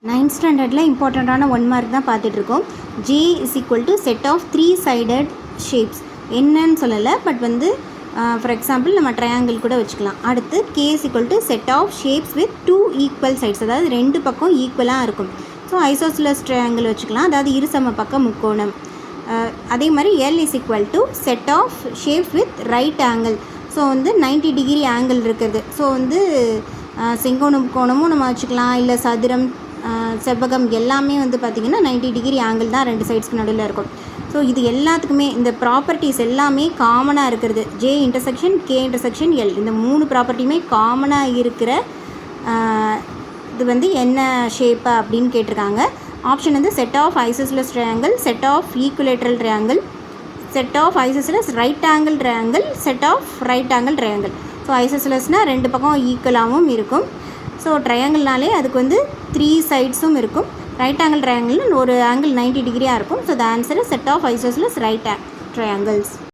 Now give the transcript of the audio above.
9th ஸ்டாண்டர்டில் இம்பார்ட்டண்ட்டான 1 mark தான் பார்த்துட்ருக்கோம். J is equal to set of 3 sided shapes என்னன்னு சொல்லலை, பட் வந்து ஃபார் எக்ஸாம்பிள் நம்ம ட்ரையாங்கிள் கூட வச்சுக்கலாம். அடுத்து K is equal to set of shapes with 2 equal sides, அதாவது 2 பக்கம் ஈக்குவலாக இருக்கும். ஸோ ஐசோஸ்லஸ் ட்ரையாங்கிள் வச்சுக்கலாம், அதாவது இருசம பக்க முக்கோணம். அதே மாதிரி L is equal to set of shapes with right angle. So வந்து 90 டிகிரி ஆங்கிள் இருக்கிறது. ஸோ வந்து செங்கோண முக்கோணமும் நம்ம வச்சுக்கலாம், இல்லை சதுரம் செவ்வகம் எல்லாமே வந்து பார்த்திங்கன்னா 90 டிகிரி ஆங்கிள் தான் 2 சைட்ஸ்க்கு நடுவில் இருக்கும். ஸோ இது எல்லாத்துக்குமே இந்த ப்ராப்பர்ட்டிஸ் எல்லாமே காமனாக இருக்கிறது. J intersection K intersection L, இந்த 3 ப்ராப்பர்ட்டியுமே காமனாக இருக்கிற இது வந்து என்ன ஷேப்பு அப்படின்னு கேட்டிருக்காங்க. ஆப்ஷன் வந்து set of isosceles triangle, set of equilateral triangle, set of isosceles right angle triangle, set of right angle triangle. So ஐசோஸ்லஸ்னால் 2 பக்கம் ஈக்குவலாகவும் இருக்கும். ஸோ ட்ரையாங்கிள்னாலே அதுக்கு வந்து 3 சைட்ஸும் இருக்கும். ரைட் ஆங்கிள் ட்ரையாங்கிள்னு ஒரு ஆங்கிள் 90 டிகிரியாக இருக்கும். So the answer is set of isosceles right triangles.